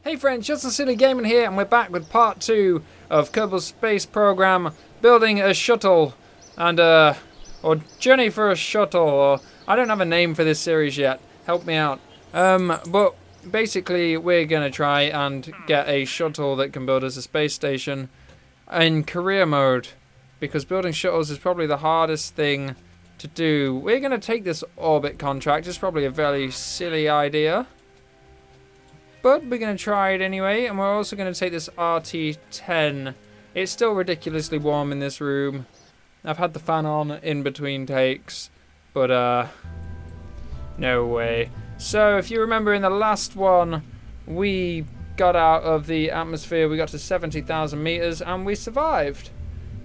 Hey friends, Just a Silly Gaming here, and we're back with part 2 of Kerbal's space program, building a shuttle, and or journey for a shuttle, or I don't have a name for this series yet. Help me out. But basically, we're gonna try and get a shuttle that can build us a space station in career mode, because building shuttles is probably the hardest thing to do. We're gonna take this orbit contract. It's probably a very silly idea, but we're going to try it anyway, and we're also going to take this RT-10. It's still ridiculously warm in this room. I've had the fan on in between takes, but no way. So if you remember in the last one, we got out of the atmosphere, we got to 70,000 meters, and we survived.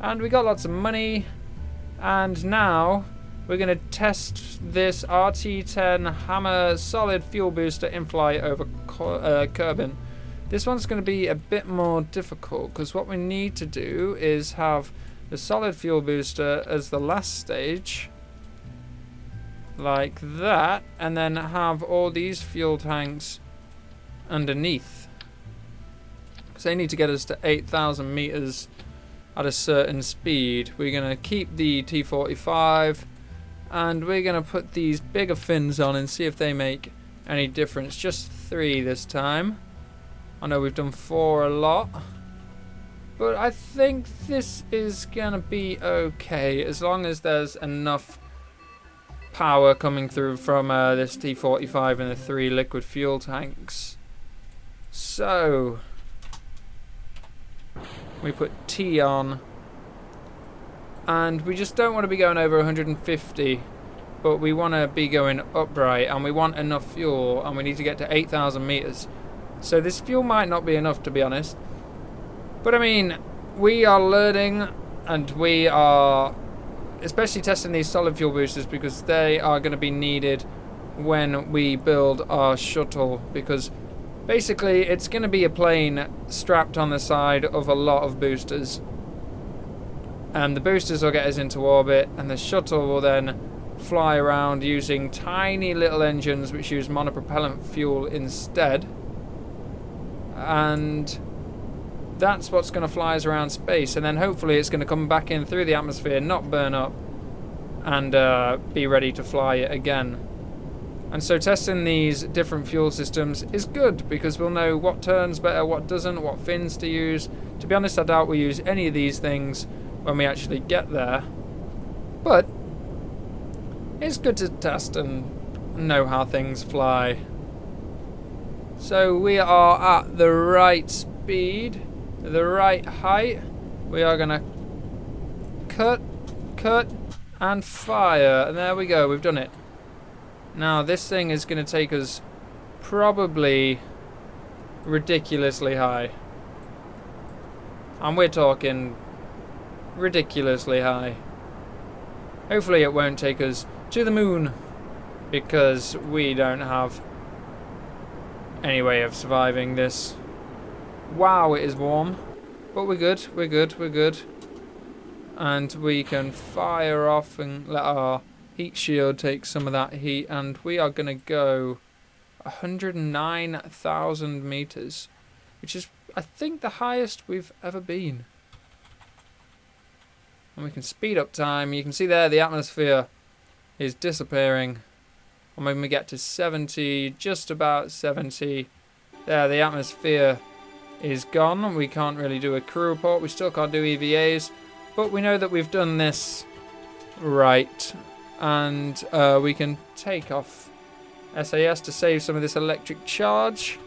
And we got lots of money, and now we're going to test this RT-10 Hammer solid fuel booster in flight over Kerbal. This one's going to be a bit more difficult, because what we need to do is have the solid fuel booster as the last stage, like that, and then have all these fuel tanks underneath, because they need to get us to 8,000 meters at a certain speed. We're going to keep the T-45, and we're going to put these bigger fins on and see if they make any difference. Just 3 this time. I know we've done 4 a lot, but I think this is going to be okay as long as there's enough power coming through from this T-45 and the 3 liquid fuel tanks. So we put T on, and we just don't want to be going over 150, but we want to be going upright, and we want enough fuel, and we need to get to 8,000 meters. So this fuel might not be enough, to be honest. But I mean, we are learning, and we are especially testing these solid fuel boosters, because they are going to be needed when we build our shuttle, because basically it's going to be a plane strapped on the side of a lot of boosters. And the boosters will get us into orbit, and the shuttle will then fly around using tiny little engines which use monopropellant fuel instead. And that's what's going to fly us around space, and then hopefully it's going to come back in through the atmosphere, not burn up, and be ready to fly it again. And so testing these different fuel systems is good, because we'll know what turns better, what doesn't, what fins to use. To be honest, I doubt we'll use any of these things when we actually get there, but it's good to test and know how things fly. So we are at the right speed, the right height. We are gonna cut, and fire, and there we go, we've done it. Now this thing is gonna take us probably ridiculously high, and we're talking ridiculously high. Hopefully it won't take us to the moon, because we don't have any way of surviving this. Wow, it is warm, but we're good, we're good. And we can fire off and let our heat shield take some of that heat, and we are going to go 109,000 meters, which is, I think, the highest we've ever been. And we can speed up time. You can see there the atmosphere is disappearing. And when we get to 70, just about 70, there the atmosphere is gone. We can't really do a crew report. We still can't do EVAs. But we know that we've done this right. And we can take off SAS to save some of this electric charge.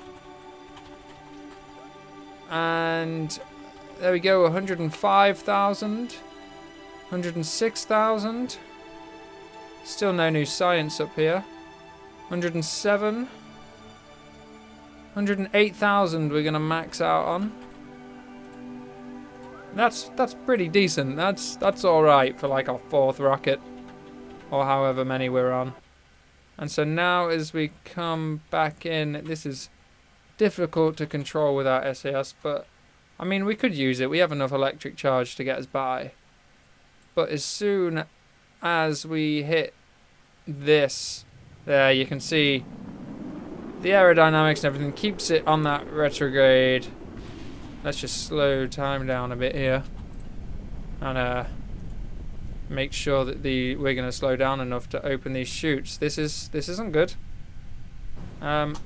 And there we go, 105,000. 106,000. Still no new science up here. 107. 108,000 we're going to max out on. That's pretty decent. That's alright for like our 4th rocket, or however many we're on. And so now as we come back in, this is difficult to control without SAS, but I mean, we could use it. We have enough electric charge to get us by. But as soon as we hit this, there you can see the aerodynamics and everything keeps it on that retrograde. Let's just slow time down a bit here. And make sure that we're going to slow down enough to open these chutes. This isn't good. Fire.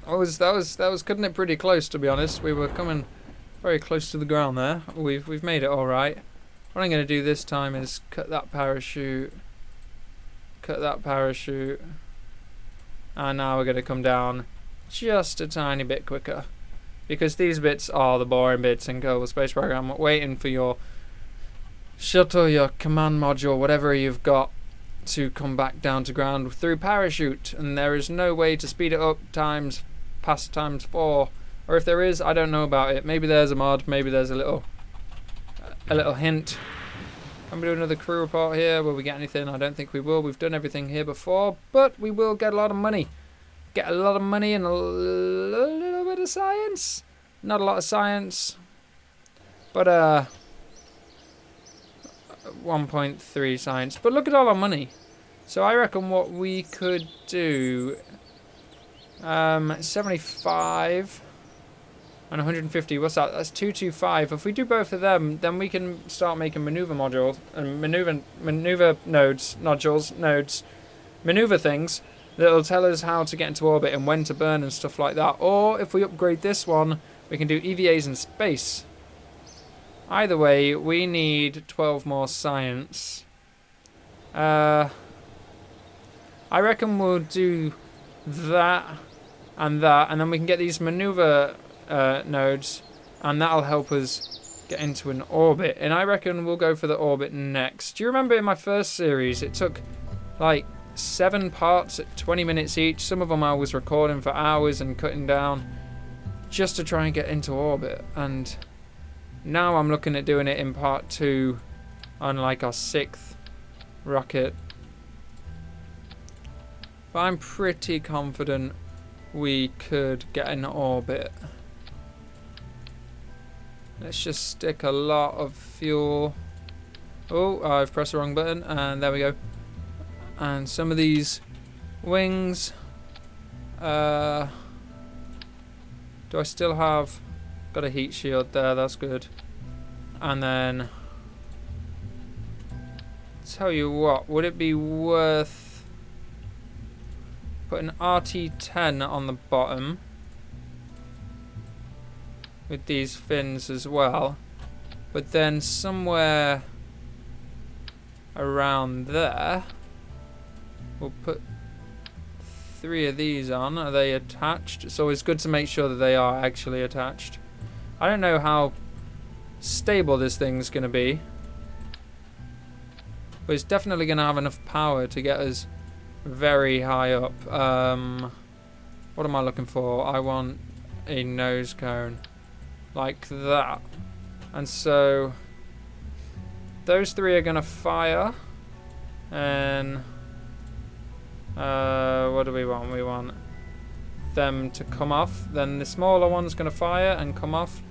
That was cutting it pretty close, to be honest. We were coming very close to the ground there. We've made it all right. What I'm going to do this time is cut that parachute. Cut that parachute. And now we're going to come down just a tiny bit quicker. Because these bits are the boring bits in Kerbal Space Program. Waiting for your shuttle, your command module, whatever you've got, to come back down to ground through parachute. And there is no way to speed it up past times 4. Or if there is, I don't know about it. Maybe there's a mod, maybe there's a little hint. Can we do another crew report here? Will we get anything? I don't think we will. We've done everything here before, but we will get a lot of money. Get a lot of money and a little bit of science. Not a lot of science, but 1.3 science. But look at all our money. So I reckon what we could do, 75 and 150. What's that? That's 225. If we do both of them, then we can start making maneuver modules and maneuver nodes, maneuver things that'll tell us how to get into orbit and when to burn and stuff like that. Or if we upgrade this one, we can do EVAs in space. Either way, we need 12 more science. I reckon we'll do that, and then we can get these maneuver nodes, and that'll help us get into an orbit. And I reckon we'll go for the orbit next. Do you remember in my first series, it took like 7 parts at 20 minutes each. Some of them I was recording for hours and cutting down just to try and get into orbit. And now I'm looking at doing it in part 2 on like our 6th rocket. But I'm pretty confident we could get in orbit. Let's just stick a lot of fuel. Oh, I've pressed the wrong button, and there we go. And some of these wings, do I still have, got a heat shield there, that's good. And then, tell you what, would it be worth putting RT-10 on the bottom with these fins as well, but then somewhere around there we'll put 3 of these on. Are they attached? It's always good to make sure that they are actually attached. I don't know how stable this thing's going to be, but it's definitely going to have enough power to get us very high up. What am I looking for? I want a nose cone like that. And so those 3 are going to fire. And what do we want? We want them to come off. Then the smaller one's going to fire and come off.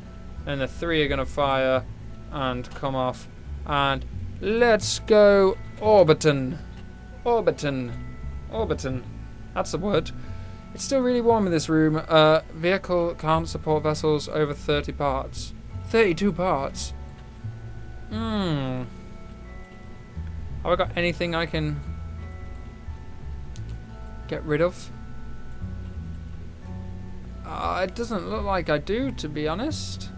And the 3 are going to fire and come off. And let's go orbiting. Orbiting. Orbiting. That's the word. It's still really warm in this room. Vehicle can't support vessels over 30 parts. 32 parts? Have I got anything I can get rid of? It doesn't look like I do, to be honest.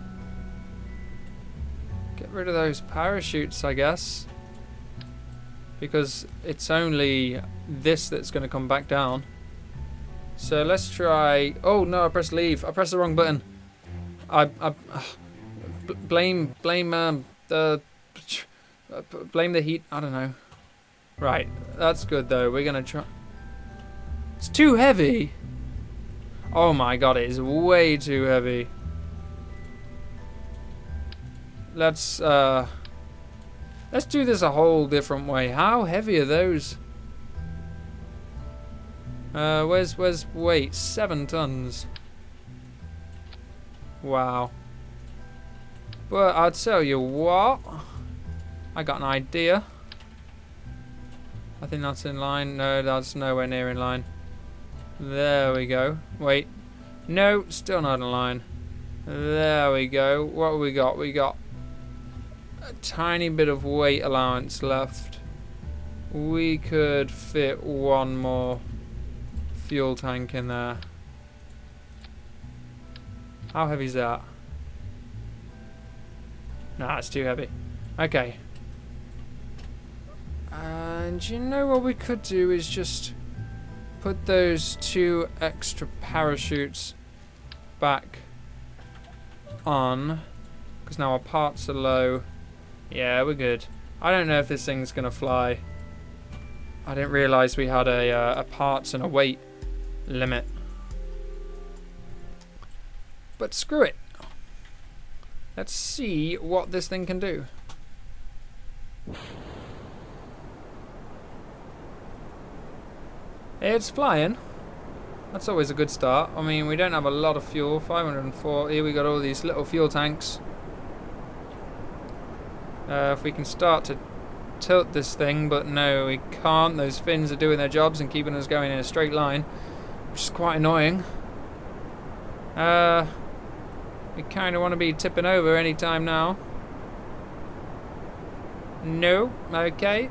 Get rid of those parachutes, I guess. Because it's only this that's going to come back down. So let's try... Oh no, I pressed leave. I pressed the wrong button. Blame the heat. I don't know. Right, that's good though. We're going to try... It's too heavy. Oh my god, it is way too heavy. Let's do this a whole different way. How heavy are those? Where's weight? 7 tons. Wow. But I'll tell you what. I got an idea. I think that's in line. No, that's nowhere near in line. There we go. Wait. No, still not in line. There we go. What have we got? We got a tiny bit of weight allowance left. We could fit one more fuel tank in there. How heavy is that? Nah, it's too heavy. Okay. And you know what we could do is just put those 2 extra parachutes back on, because now our parts are low. Yeah, we're good. I don't know if this thing's gonna fly. I didn't realise we had a parts and a weight limit. But screw it. Let's see what this thing can do. It's flying. That's always a good start. I mean, we don't have a lot of fuel. 504. Here we got all these little fuel tanks. If we can start to tilt this thing, but no, we can't. Those fins are doing their jobs and keeping us going in a straight line, which is quite annoying. We kind of want to be tipping over any time now. No, okay.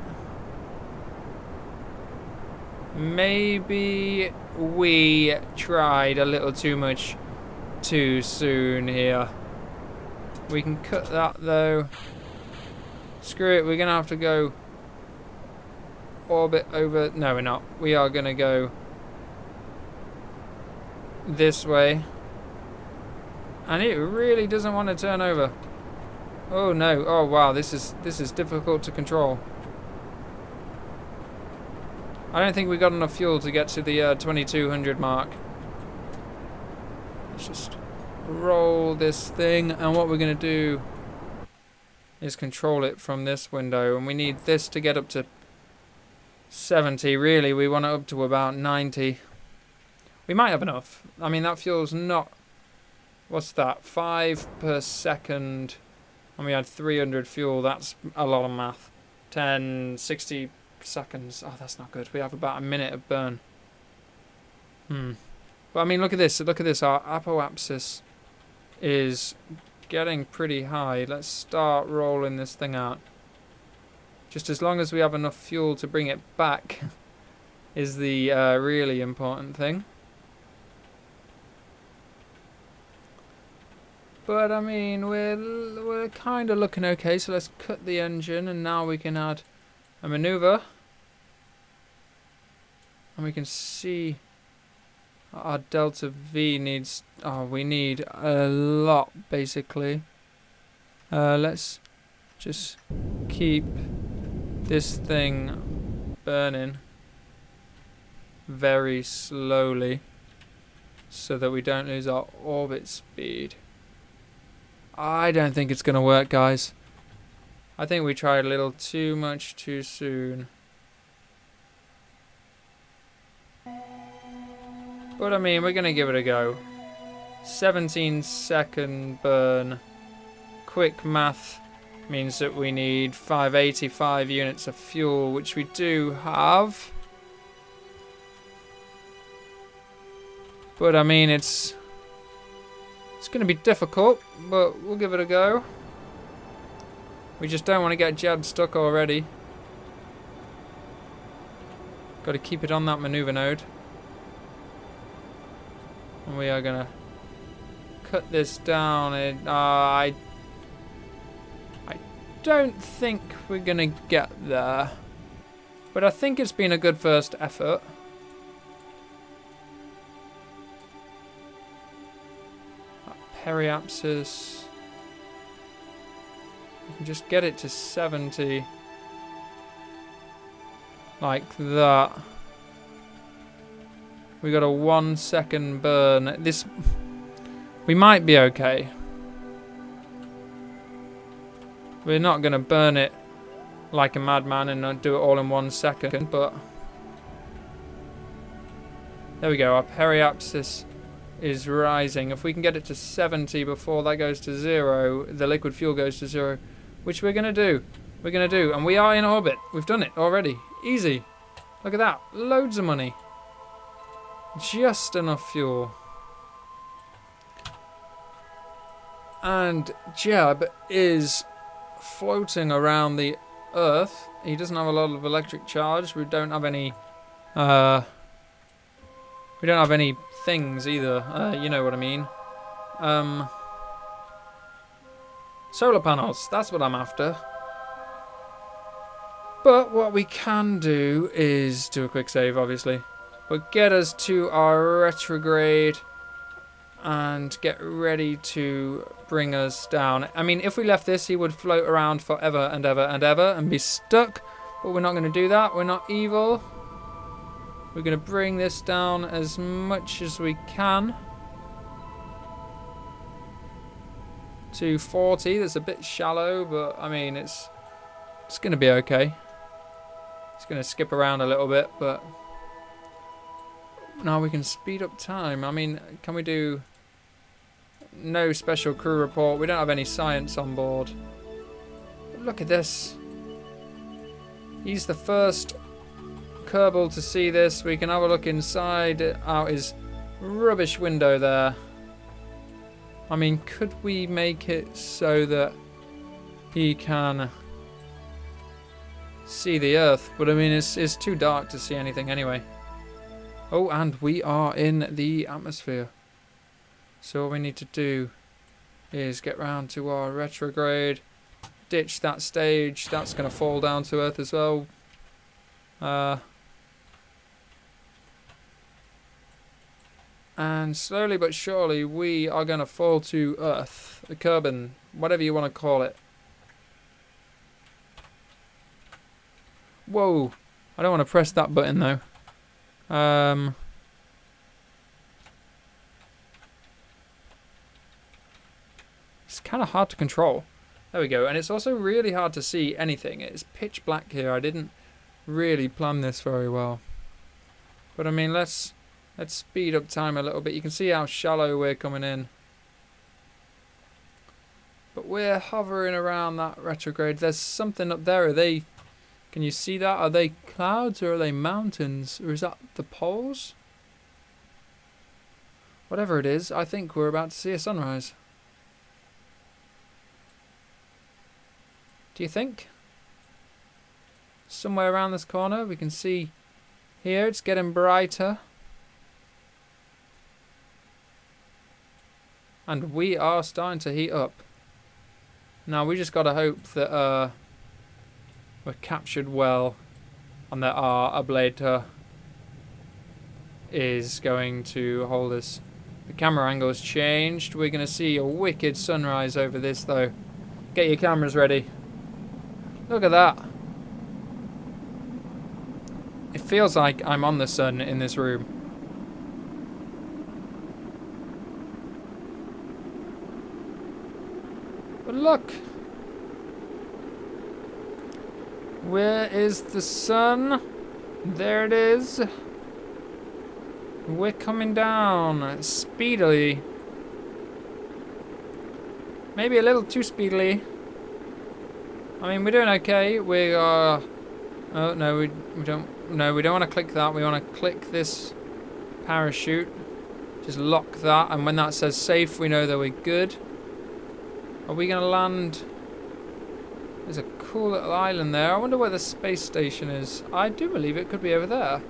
Maybe we tried a little too much too soon here. We can cut that though. Screw it, we're gonna have to go orbit over. No, we're not. We are gonna go this way. And it really doesn't want to turn over. Oh no, oh wow, this is difficult to control. I don't think we got enough fuel to get to the 2200 mark. Let's just roll this thing, and what we're going to do is control it from this window, and we need this to get up to 70. Really, we want it up to about 90. We might have enough. I mean, that fuel's not... What's that? 5 per second. And we had 300 fuel. That's a lot of math. 10, 60... seconds. Oh, that's not good. We have about a minute of burn. But I mean, look at this. Look at this. Our apoapsis is getting pretty high. Let's start rolling this thing out. Just as long as we have enough fuel to bring it back is the really important thing. But I mean, we're kind of looking okay. So let's cut the engine, and now we can add a maneuver. And we can see our delta V needs... Oh, we need a lot, basically. Let's just keep this thing burning very slowly so that we don't lose our orbit speed. I don't think it's going to work, guys. I think we tried a little too much too soon. But I mean, we're going to give it a go. 17-second burn. Quick math means that we need 585 units of fuel, which we do have. But I mean, it's going to be difficult, but we'll give it a go. We just don't want to get Jeb stuck already. Got to keep it on that maneuver node. And we are going to cut this down. I don't think we're going to get there. But I think it's been a good first effort. Periapsis. We can just get it to 70. Like that. We got a 1 second burn. This... We might be okay. We're not going to burn it like a madman and not do it all in 1 second, but... There we go, our periapsis is rising. If we can get it to 70 before that goes to 0, the liquid fuel goes to 0, which we're going to do. We're going to do, and we are in orbit. We've done it already. Easy. Look at that. Loads of money. Just enough fuel. And Jeb is floating around the Earth. He doesn't have a lot of electric charge. We don't have any things either. You know what I mean. Solar panels. That's what I'm after. But what we can do is do a quick save, obviously. But get us to our retrograde and get ready to bring us down. I mean, if we left this, he would float around forever and ever and ever and be stuck. But we're not going to do that. We're not evil. We're going to bring this down as much as we can. To 40. That's a bit shallow, but I mean, it's going to be okay. It's going to skip around a little bit, but now we can speed up time. I mean, can we do no special crew report? We don't have any science on board. But look at this. He's the first Kerbal to see this. We can have a look inside out his rubbish window there. I mean, could we make it so that he can see the Earth? But I mean, it's too dark to see anything anyway. Oh, and we are in the atmosphere. So what we need to do is get round to our retrograde, ditch that stage. That's going to fall down to Earth as well. And slowly but surely we are going to fall to Earth. The Kerbal, whatever you want to call it. Whoa. I don't want to press that button though. It's kind of hard to control. There we go. And it's also really hard to see anything. It's pitch black here. I didn't really plan this very well. But I mean, let's speed up time a little bit. You can see how shallow we're coming in. But we're hovering around that retrograde. There's something up there. Can you see that? Are they clouds or are they mountains? Or is that the poles? Whatever it is, I think we're about to see a sunrise. Do you think? Somewhere around this corner we can see here it's getting brighter. And we are starting to heat up. Now we just got to hope that we're captured well and that our ablator is going to hold us. The camera angle has changed. We're going to see a wicked sunrise over this though. Get your cameras ready. Look at that. It feels like I'm on the sun in this room. But look. Where is the sun? There it is. We're coming down speedily. Maybe a little too speedily. I mean, we're doing okay. We are... Oh, no, we don't... No, we don't want to click that. We want to click this parachute. Just lock that. And when that says safe, we know that we're good. Are we going to land... There's a cool little island there. I wonder where the space station is. I do believe it could be over there.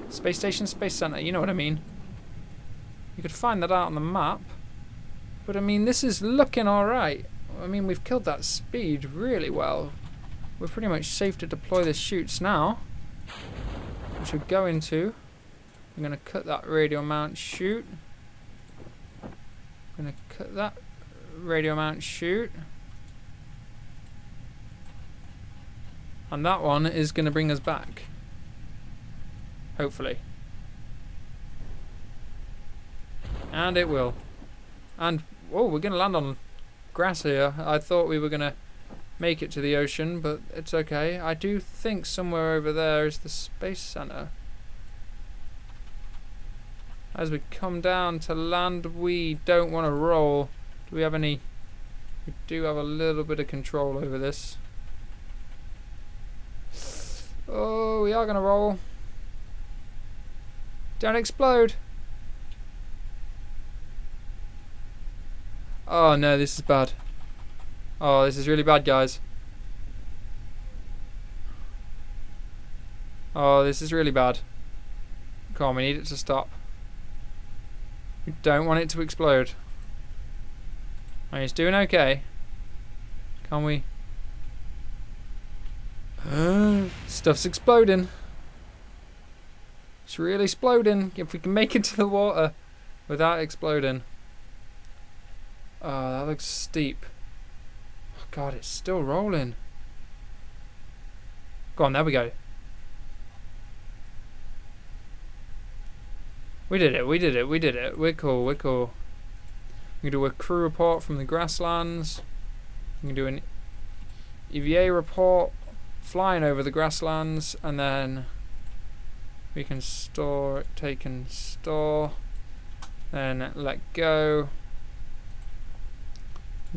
Space station, space center. You know what I mean. You could find that out on the map. But I mean, this is looking alright. I mean, we've killed that speed really well. We're pretty much safe to deploy the chutes now. Which we're going to. I'm going to cut that radio mount chute. I'm going to cut that radio mount chute. And that one is going to bring us back. Hopefully. And it will. And, whoa, we're going to land on grass here. I thought we were going to make it to the ocean, but it's okay. I do think somewhere over there is the space center. As we come down to land, we don't want to roll. Do we have any... We do have a little bit of control over this. We are going to roll. Don't explode. Oh no, this is bad. Oh, this is really bad, guys. Oh, this is really bad. Come on, we need it to stop. We don't want it to explode. Oh, he's doing okay. Can we? Stuff's exploding. It's really exploding. If we can make it to the water without exploding. Oh, that looks steep. Oh God, it's still rolling. Go on, there we go. We did it, we did it, we did it. We're cool, we're cool. We can do a crew report from the grasslands. We can do an EVA report flying over the grasslands, and then we can store, take and store, then let go.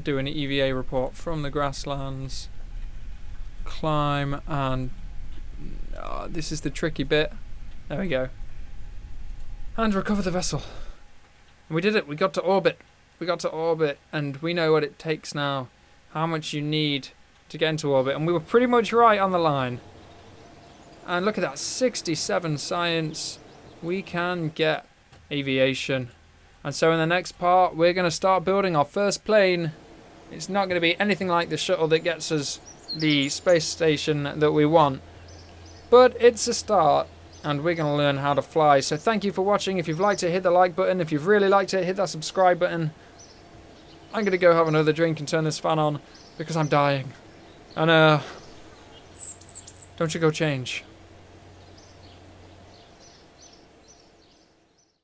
Do an EVA report from the grasslands, climb, and this is the tricky bit. There we go. And recover the vessel. And we did it. We got to orbit. We got to orbit, and we know what it takes now. How much you need to get into orbit. And we were pretty much right on the line. And look at that, 67 science. We can get aviation. And so in the next part, we're going to start building our first plane. It's not going to be anything like the shuttle that gets us the space station that we want. But it's a start, and we're going to learn how to fly. So thank you for watching. If you've liked it, hit the like button. If you've really liked it, hit that subscribe button. I'm going to go have another drink and turn this fan on because I'm dying. And don't you go change.